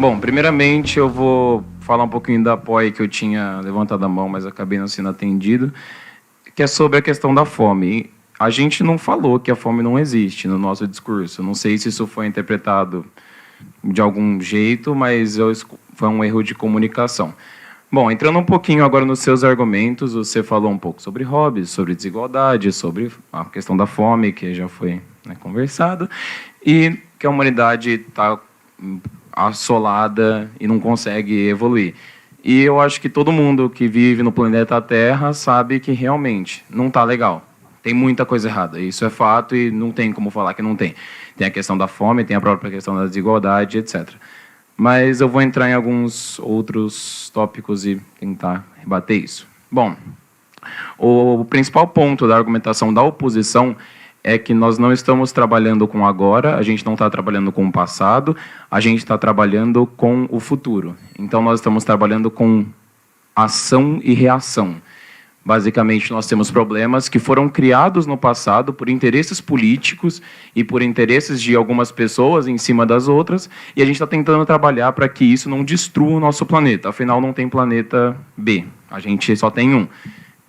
Bom, primeiramente eu vou falar um pouquinho da POI que eu tinha levantado a mão, mas acabei não sendo atendido, que é sobre a questão da fome. A gente não falou que a fome não existe no nosso discurso. Não sei se isso foi interpretado de algum jeito, mas foi um erro de comunicação. Bom, entrando um pouquinho agora nos seus argumentos, você falou um pouco sobre hobbies, sobre desigualdade, sobre a questão da fome, que já foi, né, conversado, e que a humanidade está assolada e não consegue evoluir. E eu acho que todo mundo que vive no planeta Terra sabe que realmente não está legal. Tem muita coisa errada, isso é fato e não tem como falar que não tem. Tem a questão da fome, tem a própria questão da desigualdade, etc. Mas eu vou entrar em alguns outros tópicos e tentar rebater isso. Bom, o principal ponto da argumentação da oposição é que nós não estamos trabalhando com agora, a gente não está trabalhando com o passado, a gente está trabalhando com o futuro. Então, nós estamos trabalhando com ação e reação. Basicamente, nós temos problemas que foram criados no passado por interesses políticos e por interesses de algumas pessoas em cima das outras, e a gente está tentando trabalhar para que isso não destrua o nosso planeta. Afinal, não tem planeta B, a gente só tem um.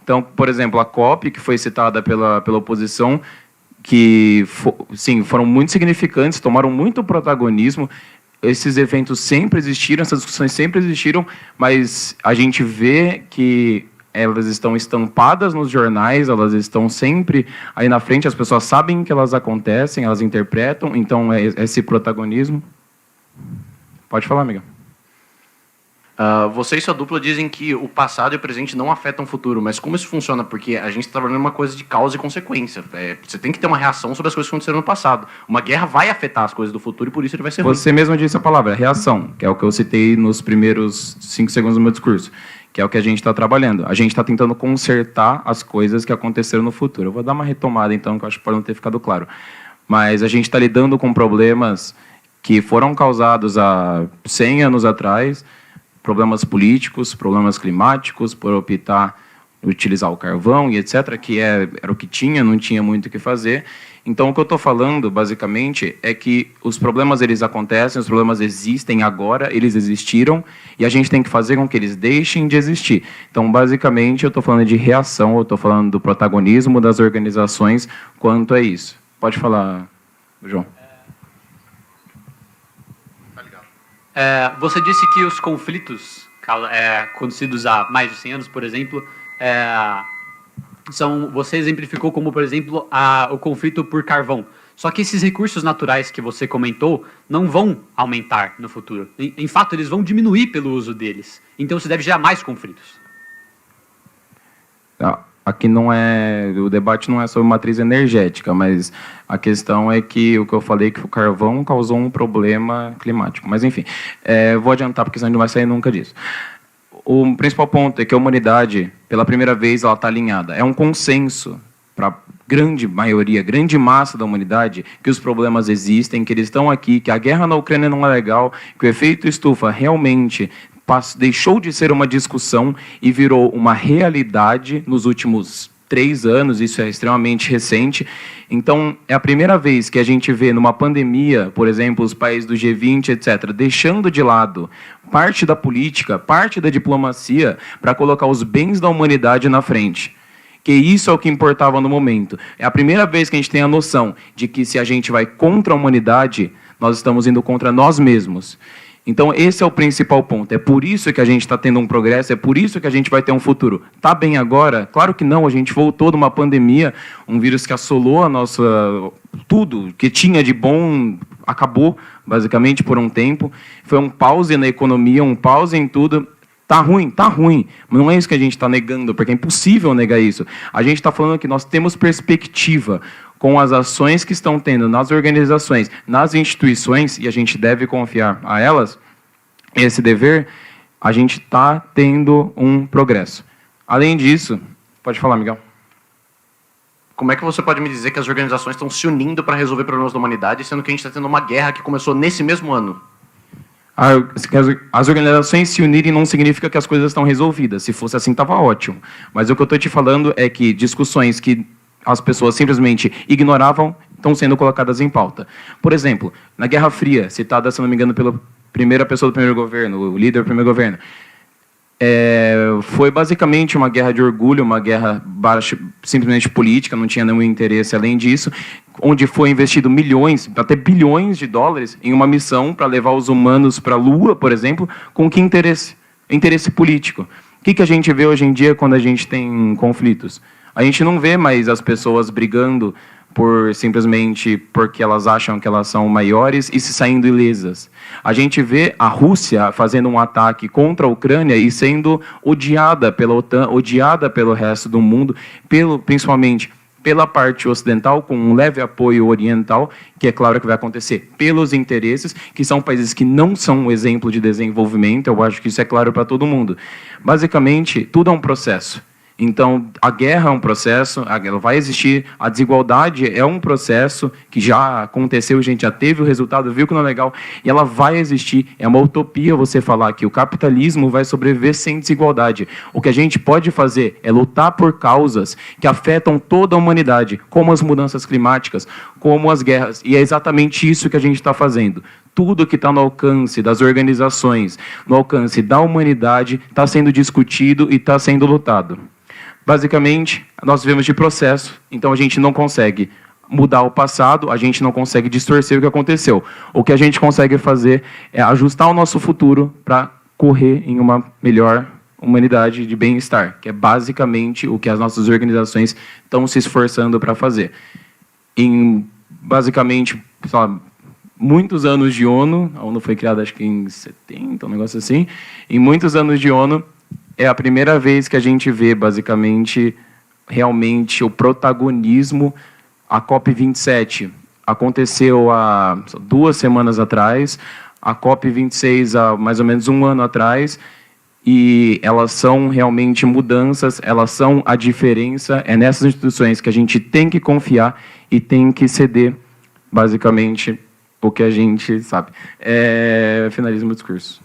Então, por exemplo, a COP, que foi citada pela oposição, que sim, foram muito significantes, tomaram muito protagonismo. Esses eventos sempre existiram, essas discussões sempre existiram, mas a gente vê que elas estão estampadas nos jornais, elas estão sempre aí na frente, as pessoas sabem que elas acontecem, elas interpretam, então é esse protagonismo. Pode falar, amiga. Você e sua dupla dizem que o passado e o presente não afetam o futuro, mas como isso funciona? Porque a gente está trabalhando uma coisa de causa e consequência. Você tem que ter uma reação sobre as coisas que aconteceram no passado. Uma guerra vai afetar as coisas do futuro e por isso ele vai ser ruim. Você mesmo disse a palavra, reação, que é o que eu citei nos primeiros 5 segundos do meu discurso, que é o que a gente está trabalhando. A gente está tentando consertar as coisas que aconteceram no futuro. Eu vou dar uma retomada, então, que eu acho que pode não ter ficado claro. Mas a gente está lidando com problemas que foram causados há 100 anos atrás, problemas políticos, problemas climáticos, por optar utilizar o carvão e etc., que era o que tinha, não tinha muito o que fazer. Então, o que eu estou falando, basicamente, é que os problemas eles acontecem, os problemas existem agora, eles existiram, e a gente tem que fazer com que eles deixem de existir. Então, basicamente, eu estou falando de reação, eu estou falando do protagonismo das organizações quanto a isso. Pode falar, João. Você disse que os conflitos acontecidos há mais de 100 anos, por exemplo, você exemplificou como, por exemplo, o conflito por carvão. Só que esses recursos naturais que você comentou não vão aumentar no futuro. Em fato, eles vão diminuir pelo uso deles. Então, se deve gerar mais conflitos. Aqui o debate não é sobre matriz energética, mas a questão é que o que eu falei que o carvão causou um problema climático. Mas, enfim, vou adiantar, porque senão a gente não vai sair nunca disso. O principal ponto é que a humanidade, pela primeira vez, ela está alinhada. É um consenso para a grande maioria, grande massa da humanidade, que os problemas existem, que eles estão aqui, que a guerra na Ucrânia não é legal, que o efeito estufa realmente deixou de ser uma discussão e virou uma realidade nos últimos 3 anos, isso é extremamente recente. Então, é a primeira vez que a gente vê numa pandemia, por exemplo, os países do G20, etc., deixando de lado parte da política, parte da diplomacia, para colocar os bens da humanidade na frente. Que isso é o que importava no momento. É a primeira vez que a gente tem a noção de que se a gente vai contra a humanidade, nós estamos indo contra nós mesmos. Então, esse é o principal ponto. É por isso que a gente está tendo um progresso, é por isso que a gente vai ter um futuro. Está bem agora? Claro que não, a gente voltou de uma pandemia, um vírus que assolou a nossa... Tudo que tinha de bom acabou, basicamente, por um tempo. Foi um pause na economia, um pause em tudo. Tá ruim, mas não é isso que a gente está negando, porque é impossível negar isso. A gente está falando que nós temos perspectiva com as ações que estão tendo nas organizações, nas instituições, e a gente deve confiar a elas, esse dever, a gente está tendo um progresso. Além disso, pode falar, Miguel. Como é que você pode me dizer que as organizações estão se unindo para resolver problemas da humanidade, sendo que a gente está tendo uma guerra que começou nesse mesmo ano? As organizações se unirem não significa que as coisas estão resolvidas. Se fosse assim, estava ótimo. Mas o que eu estou te falando é que discussões que as pessoas simplesmente ignoravam estão sendo colocadas em pauta. Por exemplo, na Guerra Fria, citada, se não me engano, primeira pessoa do primeiro governo, o líder do primeiro governo. Foi basicamente uma guerra de orgulho, uma guerra simplesmente política, não tinha nenhum interesse além disso, onde foi investido milhões, até bilhões de dólares em uma missão para levar os humanos para a Lua, por exemplo, com que interesse? Interesse político. O que a gente vê hoje em dia quando a gente tem conflitos? A gente não vê mais as pessoas brigando simplesmente porque elas acham que elas são maiores e se saindo ilesas. A gente vê a Rússia fazendo um ataque contra a Ucrânia e sendo odiada pela OTAN, odiada pelo resto do mundo, principalmente pela parte ocidental, com um leve apoio oriental, que é claro que vai acontecer pelos interesses, que são países que não são um exemplo de desenvolvimento, eu acho que isso é claro para todo mundo. Basicamente, tudo é um processo. Então, a guerra é um processo, ela vai existir, a desigualdade é um processo que já aconteceu, a gente já teve o resultado, viu que não é legal, e ela vai existir. É uma utopia você falar que o capitalismo vai sobreviver sem desigualdade. O que a gente pode fazer é lutar por causas que afetam toda a humanidade, como as mudanças climáticas, como as guerras, e é exatamente isso que a gente está fazendo. Tudo que está no alcance das organizações, no alcance da humanidade, está sendo discutido e está sendo lutado. Basicamente, nós vivemos de processo, então a gente não consegue mudar o passado, a gente não consegue distorcer o que aconteceu. O que a gente consegue fazer é ajustar o nosso futuro para correr em uma melhor humanidade de bem-estar, que é basicamente o que as nossas organizações estão se esforçando para fazer. Em, basicamente, sei lá, muitos anos de ONU, a ONU foi criada acho que em 70, um negócio assim, em muitos anos de ONU, é a primeira vez que a gente vê, basicamente, realmente o protagonismo. A COP27 aconteceu há 2 semanas atrás, a COP26 há mais ou menos 1 ano atrás, e elas são realmente mudanças, elas são a diferença, é nessas instituições que a gente tem que confiar e tem que ceder, basicamente, o que a gente sabe. Finalizo meu discurso.